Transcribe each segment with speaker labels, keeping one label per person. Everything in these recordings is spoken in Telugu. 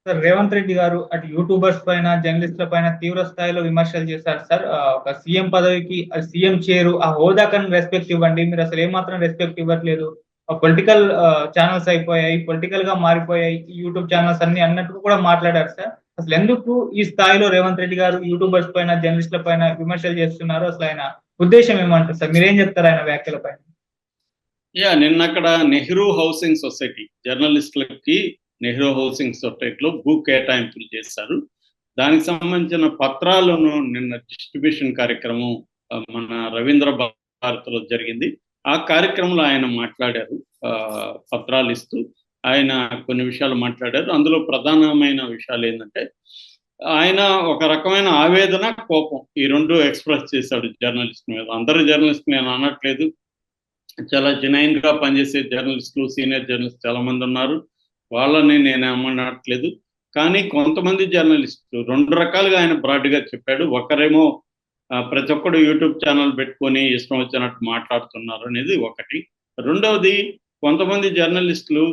Speaker 1: సార్ రేవంత్ రెడ్డి గారు అటు యూట్యూబర్స్ పైన, జర్నలిస్ట్‌ల పైన తీవ్ర స్థాయిలో విమర్శలు చేశారు సార్. ఒక సీఎం పదవికి సీఎం చేరు ఆ హోదాకని రెస్పెక్ట్ ఇవ్వండి. మీరసలు ఏమాత్రం రెస్పెక్ట్ ఇవ్వట్లేదు. పొలిటికల్ ఛానెల్స్ అయిపోయాయి. పొలిటికల్‌గా మారిపోయాయి. ఈ యూట్యూబ్ ఛానెల్స్ అన్నీ అన్నట్టు కూడా మాట్లాడారు సార్. అసలెందుకు ఈ స్థాయిలో రేవంత్ రెడ్డి గారు యూట్యూబర్స్ పైన, జర్నలిస్ట్‌ల పైన విమర్శలు చేస్తున్నారు? అసలాయన ఉద్దేశ్యం ఏమంటారు సార్? మీరేం చెప్తారు ఆయన వ్యాఖ్యల పైన?
Speaker 2: నిన్నక్కడ నెహ్రూ హౌసింగ్ సొసైటీ జర్నలిస్టులకి నెహ్రూ హౌసింగ్ సొసైటీలో భూ కేటాయింపులు చేశారు. దానికి సంబంధించిన పత్రాలను నిన్న డిస్ట్రిబ్యూషన్ కార్యక్రమం మన రవీంద్ర భారతిలో జరిగింది. ఆ కార్యక్రమంలో ఆయన మాట్లాడారు. పత్రాలు ఇస్తూ ఆయన కొన్ని విషయాలు మాట్లాడారు. అందులో ప్రధానమైన విషయాలు ఏంటంటే ఆయన ఒక రకమైన ఆవేదన, కోపం ఈ రెండు ఎక్స్ప్రెస్ చేశాడు జర్నలిస్ట్ మీద. అందరు జర్నలిస్ట్ నేను అనట్లేదు, చాలా జెన్యూన్ గా పనిచేసే జర్నలిస్టులు, సీనియర్ జర్నలిస్ట్ చాలా మంది ఉన్నారు, వాళ్ళని నేను ఏమనట్లేదు. కానీ కొంతమంది జర్నలిస్టులు రెండు రకాలుగా ఆయన బ్రాడ్గా చెప్పాడు. ఒకరేమో ప్రతి ఒక్కడు యూట్యూబ్ ఛానల్ పెట్టుకొని ఇష్టం వచ్చినట్టు మాట్లాడుతున్నారు అనేది ఒకటి. రెండవది, కొంతమంది జర్నలిస్టులు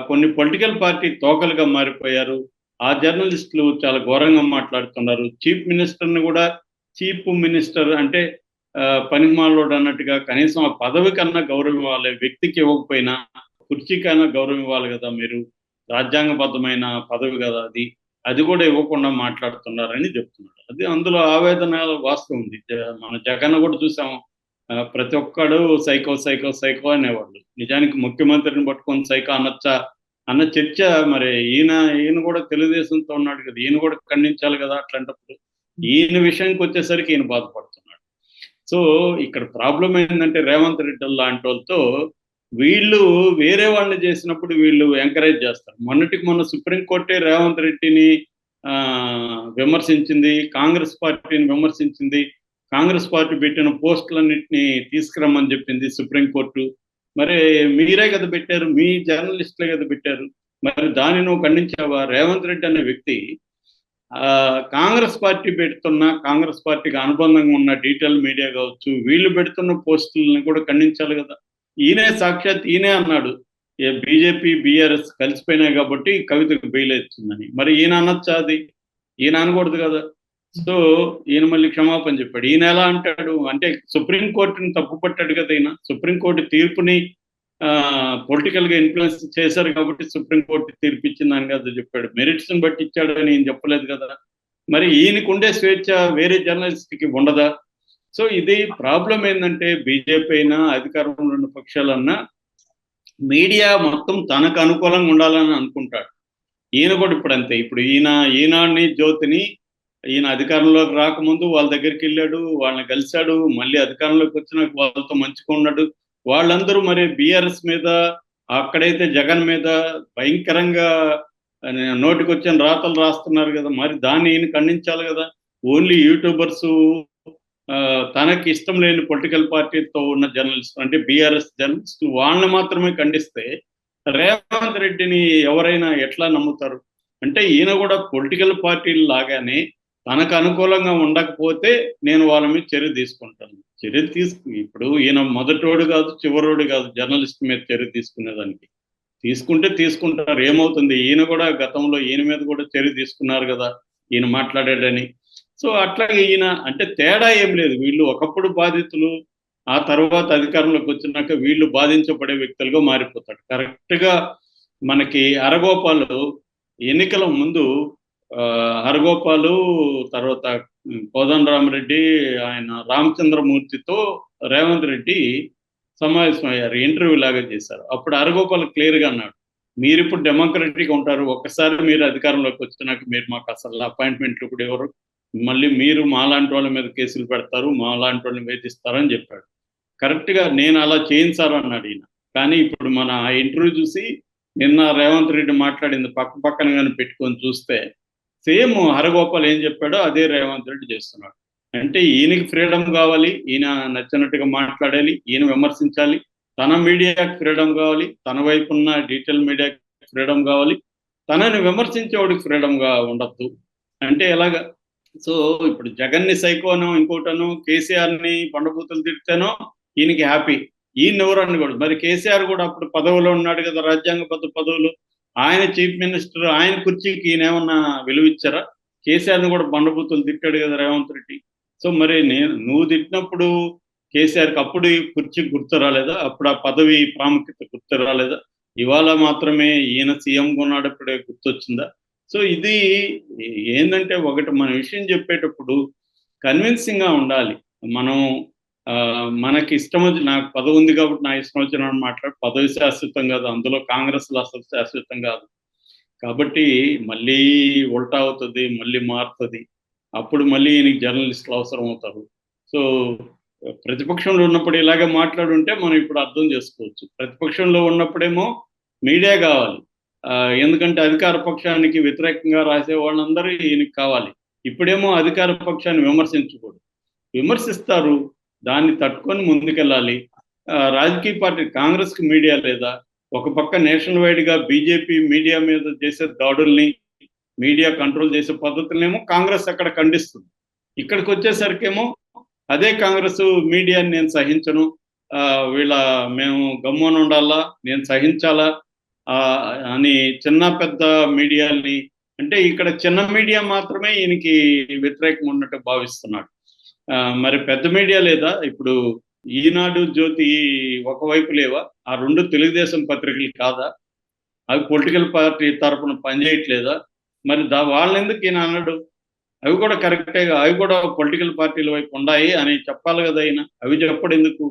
Speaker 2: కొన్ని పొలిటికల్ పార్టీ తోకలుగా మారిపోయారు. ఆ జర్నలిస్టులు చాలా ఘోరంగా మాట్లాడుతున్నారు. చీఫ్ మినిస్టర్ని కూడా చీఫ్ మినిస్టర్ అంటే పనికిమాలోడు అన్నట్టుగా కనీసం ఆ పదవి కన్నా గౌరవం ఇవ్వాలి, వ్యక్తికి ఇవ్వకపోయినా కుర్చీకైనా గౌరవం ఇవ్వాలి కదా, మీరు రాజ్యాంగబద్ధమైన పదవి కదా అది, అది కూడా ఇవ్వకుండా మాట్లాడుతున్నారని చెప్తున్నాడు. అది అందులో ఆవేదన వాస్తవం ఉంది. మన జగన్ కూడా చూసాము, ప్రతి ఒక్కడు సైకో సైకో సైకో అనేవాళ్ళు. నిజానికి ముఖ్యమంత్రిని పట్టుకొని సైకో అనొచ్చా అన్న చర్చ మరి ఈయన కూడా తెలుగుదేశంతో ఉన్నాడు కదా, ఈయన కూడా ఖండించాలి కదా. అట్లాంటప్పుడు ఈయన విషయానికి వచ్చేసరికి ఈయన బాధపడుతున్నాడు. సో ఇక్కడ ప్రాబ్లం ఏంటంటే రేవంత్ రెడ్డి లాంటి వాళ్ళతో వీళ్ళు వేరే వాళ్ళని చేసినప్పుడు వీళ్ళు ఎంకరేజ్ చేస్తారు. మొన్నటికి మొన్న సుప్రీంకోర్టే రేవంత్ రెడ్డిని విమర్శించింది, కాంగ్రెస్ పార్టీని విమర్శించింది, కాంగ్రెస్ పార్టీ పెట్టిన పోస్టులన్నింటినీ తీసుకురమ్మని చెప్పింది సుప్రీంకోర్టు. మరి మీరే కదా పెట్టారు, మీ జర్నలిస్టులే కదా పెట్టారు, మరి దాన్ని నువ్వు ఖండించావా? రేవంత్ రెడ్డి అనే వ్యక్తి కాంగ్రెస్ పార్టీ పెడుతున్న, కాంగ్రెస్ పార్టీకి అనుబంధంగా ఉన్న డీటెయిల్ మీడియా కావచ్చు, వీళ్ళు పెడుతున్న పోస్టులను కూడా ఖండించాలి కదా. సాక్షాత్ ఈయనే అన్నాడు, బీజేపీ బీఆర్ఎస్ కలిసిపోయినాయి కాబట్టి కవితకు బెయిల్ అవుతుందని. మరి ఈయన అనొచ్చా? అది ఈయన అనకూడదు కదా. సో ఈయన మళ్ళీ క్షమాపణ చెప్పాడు. ఈయన ఎలా అంటాడు అంటే సుప్రీంకోర్టుని తప్పుపట్టాడు కదా. ఈయన సుప్రీంకోర్టు తీర్పుని పొలిటికల్గా ఇన్ఫ్లుయెన్స్ చేశారు కాబట్టి సుప్రీంకోర్టు తీర్పు ఇచ్చిందని కదా చెప్పాడు. మెరిట్స్ని బట్టి ఇచ్చాడు అని ఈయన చెప్పలేదు కదా. మరి ఈయనకు ఉండే స్వేచ్ఛ వేరే జర్నలిస్ట్కి ఉండదా? సో ఇది ప్రాబ్లం ఏంటంటే బీజేపీ అయినా అధికారంలో ఉన్న పక్షాలన్నా మీడియా మొత్తం తనకు అనుకూలంగా ఉండాలని అనుకుంటాడు. ఈయన కూడా ఇప్పుడు అంతే. ఇప్పుడు ఈనాడిని, జ్యోతిని ఈయన అధికారంలోకి రాకముందు వాళ్ళ దగ్గరికి వెళ్ళాడు, వాళ్ళని కలిశాడు, మళ్ళీ అధికారంలోకి వచ్చినాక వాళ్ళతో మంచిగా ఉన్నాడు. వాళ్ళందరూ మరి బీఆర్ఎస్ మీద, అక్కడైతే జగన్ మీద భయంకరంగా నోటికి వచ్చిన రాతలు రాస్తున్నారు కదా. మరి దాన్ని ఈయన ఖండించాలి కదా. ఓన్లీ యూట్యూబర్స్, తనకి ఇష్టం లేని పొలిటికల్ పార్టీతో ఉన్న జర్నలిస్ట్ అంటే బీఆర్ఎస్ జర్నలిస్ట్, వాళ్ళని మాత్రమే ఖండిస్తే రేవంత్ రెడ్డిని ఎవరైనా ఎట్లా నమ్ముతారు? అంటే ఈయన కూడా పొలిటికల్ పార్టీలు లాగానే తనకు అనుకూలంగా ఉండకపోతే నేను వాళ్ళ మీద చర్య తీసుకుంటాను. ఇప్పుడు ఈయన మొదటోడు కాదు, చివరోడు కాదు జర్నలిస్ట్ మీద చర్య తీసుకునేదానికి. తీసుకుంటారు, ఏమవుతుంది? ఈయన కూడా గతంలో ఈయన మీద కూడా చర్య తీసుకున్నారు కదా, ఈయన మాట్లాడాడని. సో అట్లాగే ఈయన అంటే తేడా ఏం లేదు. వీళ్ళు ఒకప్పుడు బాధితులు, ఆ తర్వాత అధికారంలోకి వచ్చినాక వీళ్ళు బాధించబడే వ్యక్తులుగా మారిపోతాడు. కరెక్ట్గా మనకి అరగోపాలు ఎన్నికల ముందు హరగోపాలు, తర్వాత కోదండరామరెడ్డి, ఆయన రామచంద్రమూర్తితో రేవంత్ రెడ్డి సమావేశం అయ్యారు, ఇంటర్వ్యూ లాగా చేశారు. అప్పుడు హరగోపాల్ క్లియర్గా అన్నాడు, మీరు ఇప్పుడు డెమోక్రటిక్గా ఉంటారు, ఒక్కసారి మీరు అధికారంలోకి వచ్చినాక మీరు మాకు అసలు అపాయింట్మెంట్లు కూడా ఎవరు, మళ్ళీ మీరు మాలాంటి వాళ్ళ మీద కేసులు పెడతారు, మాలాంటి వాళ్ళని వేధిస్తారని చెప్పాడు. కరెక్ట్గా నేను అలా చేయించారు అన్నాడు ఈయన. కానీ ఇప్పుడు మన ఆ ఇంటర్వ్యూ చూసి నిన్న రేవంత్ రెడ్డి మాట్లాడింది పక్కన కానీ పెట్టుకొని చూస్తే సేమ్ హరగోపాల్ ఏం చెప్పాడో అదే రేవంత్ రెడ్డి చేస్తున్నాడు. అంటే ఈయనకి ఫ్రీడమ్ కావాలి, ఈయన నచ్చినట్టుగా మాట్లాడాలి, ఈయన విమర్శించాలి, తన మీడియాకి ఫ్రీడమ్ కావాలి, తన వైపు ఉన్న డీటెయిల్ మీడియాకి ఫ్రీడమ్ కావాలి, తనని విమర్శించేవాడికి ఫ్రీడమ్గా ఉండద్దు. అంటే ఎలాగా? సో ఇప్పుడు జగన్ని సైకోనో ఇంకోటనో, కేసీఆర్ని బండబూతులు తిడితేనో ఈయనకి హ్యాపీ, ఈయన ఎవరు అనకూడదు. మరి కేసీఆర్ కూడా అప్పుడు పదవిలో ఉన్నాడు కదా, రాజ్యాంగబద్ధ పదవులు, ఆయన చీఫ్ మినిస్టర్, ఆయన కుర్చీకి ఈయన ఏమన్నా విలువ ఇచ్చారా? కేసీఆర్ని కూడా బండబూతులు తిట్టాడు కదా రేవంత్ రెడ్డి. సో మరి నువ్వు తిట్టినప్పుడు కేసీఆర్కి అప్పుడు ఈ కుర్చీ గుర్తు రాలేదా? అప్పుడు ఆ పదవి ప్రాముఖ్యత గుర్తు రాలేదా? ఇవాళ మాత్రమే ఈయన సీఎంగా ఉన్నాడప్పుడే గుర్తొచ్చిందా? సో ఇది ఏంటంటే, ఒకటి మన విషయం చెప్పేటప్పుడు కన్విన్సింగ్ గా ఉండాలి. మనం మనకి ఇష్టం వచ్చి, నాకు పదవి ఉంది కాబట్టి నా ఇష్టం వచ్చిన మాట్లాడు. పదవి శాశ్వతం కాదు, అందులో కాంగ్రెస్లో అసలు శాశ్వతం కాదు. కాబట్టి మళ్ళీ ఉల్టా అవుతుంది, మళ్ళీ మారుతుంది. అప్పుడు మళ్ళీ ఈయనకి జర్నలిస్టులు అవసరం అవుతారు. సో ప్రతిపక్షంలో ఉన్నప్పుడు ఇలాగే మాట్లాడుంటే మనం ఇప్పుడు అర్థం చేసుకోవచ్చు. ప్రతిపక్షంలో ఉన్నప్పుడేమో మీడియా కావాలి, ఎందుకంటే అధికార పక్షానికి వ్యతిరేకంగా రాసే వాళ్ళందరూ ఈయనకి కావాలి. ఇప్పుడేమో అధికార పక్షాన్ని విమర్శించకూడదు, విమర్శిస్తారు, దాన్ని తట్టుకొని ముందుకెళ్ళాలి. రాజకీయ పార్టీ కాంగ్రెస్కి మీడియా లేదా? ఒక పక్క నేషనల్ వైడ్గా బీజేపీ మీడియా మీద చేసే దాడుల్ని, మీడియా కంట్రోల్ చేసే పద్ధతులనేమో కాంగ్రెస్ అక్కడ ఖండిస్తుంది. ఇక్కడికి వచ్చేసరికేమో అదే కాంగ్రెస్ మీడియాని నేను సహించను, మేము గమ్మున ఉండాలా, నేను సహించాలా అని చిన్న పెద్ద మీడియాని, అంటే ఇక్కడ చిన్న మీడియా మాత్రమే ఈయనకి వ్యతిరేకంగా ఉన్నట్టు భావిస్తున్నాడు. మరి పెద్ద మీడియా లేదా? ఇప్పుడు ఈనాడు, జ్యోతి ఒకవైపు లేవా? ఆ రెండు తెలుగుదేశం పత్రికలు కాదా? అవి పొలిటికల్ పార్టీ తరఫున పనిచేయట్లేదా? మరి వాళ్ళని ఎందుకు ఈయన అన్నాడు? అవి కూడా కరెక్టేగా, అవి కూడా పొలిటికల్ పార్టీల వైపు ఉన్నాయి అని చెప్పాలి కదా ఆయన. అవి చెప్పడం ఎందుకు?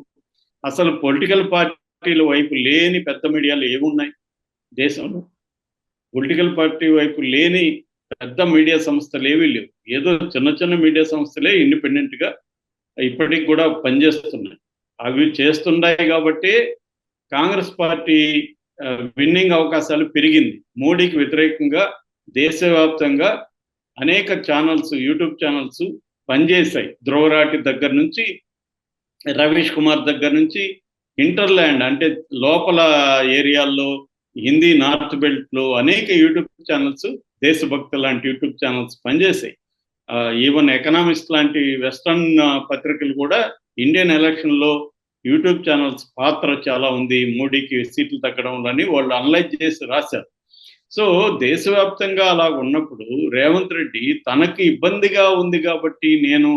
Speaker 2: అసలు పొలిటికల్ పార్టీల వైపు లేని పెద్ద మీడియాలు ఏమున్నాయి దేశంలో? పొలిటికల్ పార్టీ వైపు లేని పెద్ద మీడియా సంస్థలు ఏవీ లేవు. ఏదో చిన్న చిన్న మీడియా సంస్థలే ఇండిపెండెంట్గా ఇప్పటికి కూడా పనిచేస్తున్నాయి. అవి చేస్తున్నాయి కాబట్టి కాంగ్రెస్ పార్టీ విన్నింగ్ అవకాశాలు పెరిగింది. మోడీకి వ్యతిరేకంగా దేశవ్యాప్తంగా అనేక ఛానల్స్, యూట్యూబ్ ఛానల్స్ పనిచేశాయి. ధ్రువరాటి దగ్గర నుంచి, రవీష్ కుమార్ దగ్గర నుంచి, ఇంటర్లాండ్ అంటే లోపల ఏరియాల్లో హిందీ నార్త్ బెల్ట్లో అనేక యూట్యూబ్ ఛానల్స్, దేశభక్తి లాంటి యూట్యూబ్ ఛానల్స్ పనిచేశాయి. ఈవెన్ ఎకనామిస్ట్ లాంటి వెస్టర్న్ పత్రికలు కూడా ఇండియన్ ఎలక్షన్లో యూట్యూబ్ ఛానల్స్ పాత్ర చాలా ఉంది, మోడీకి సీట్లు తగ్గడంలో అని వాళ్ళు అనలైజ్ చేసి రాశారు. సో దేశవ్యాప్తంగా అలా ఉన్నప్పుడు రేవంత్ రెడ్డి తనకి ఇబ్బందిగా ఉంది కాబట్టి నేను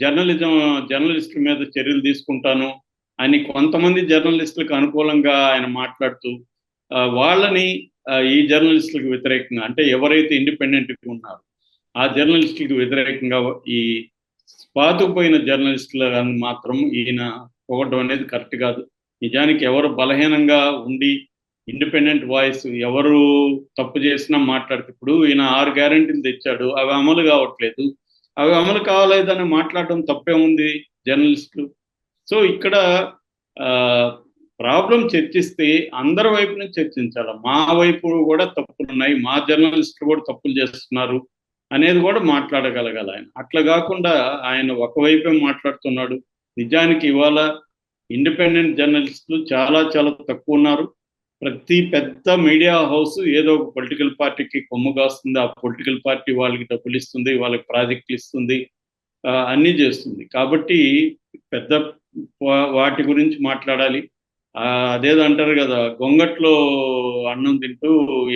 Speaker 2: జర్నలిస్టుల మీద చర్యలు తీసుకుంటాను అని కొంతమంది జర్నలిస్టులకు అనుకూలంగా ఆయన మాట్లాడుతూ వాళ్ళని ఈ జర్నలిస్టులకు వ్యతిరేకంగా, అంటే ఎవరైతే ఇండిపెండెంట్గా ఉన్నారో ఆ జర్నలిస్టులకు వ్యతిరేకంగా ఈ పాతుకుపోయిన జర్నలిస్టులను మాత్రం ఈయన పోవడం అనేది కరెక్ట్ కాదు. నిజానికి ఎవరు బలహీనంగా ఉండి ఇండిపెండెంట్ వాయిస్, ఎవరు తప్పు చేసినా మాట్లాడితే, ఇప్పుడు ఈయన 6 గ్యారెంటీలు తెచ్చాడు, అవి అమలు కావట్లేదు, అవి అమలు కావాలేదని మాట్లాడడం తప్పే ఉంది జర్నలిస్టులు. సో ఇక్కడ ప్రాబ్లం చర్చిస్తే అందరి వైపు నుంచి చర్చించాలి. మా వైపు కూడా తప్పులు ఉన్నాయి, మా జర్నలిస్టులు కూడా తప్పులు చేస్తున్నారు అనేది కూడా మాట్లాడగలగాలి ఆయన. అట్లా కాకుండా ఆయన ఒకవైపే మాట్లాడుతున్నాడు. నిజానికి ఇవాళ ఇండిపెండెంట్ జర్నలిస్టులు చాలా చాలా తక్కువ ఉన్నారు. ప్రతి పెద్ద మీడియా హౌస్ ఏదో ఒక పొలిటికల్ పార్టీకి కొమ్ము కాస్తుంది, ఆ పొలిటికల్ పార్టీ వాళ్ళకి డబ్బులు ఇస్తుంది, వాళ్ళకి ప్రాజెక్టులు ఇస్తుంది, అన్నీ చేస్తుంది. కాబట్టి పెద్ద వాటి గురించి మాట్లాడాలి. అదేదో అంటారు కదా, గొంగట్లో అన్నం తింటూ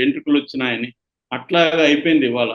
Speaker 2: ఎంట్రుకలు వచ్చినాయని, అట్లాగా అయిపోయింది ఇవాళ.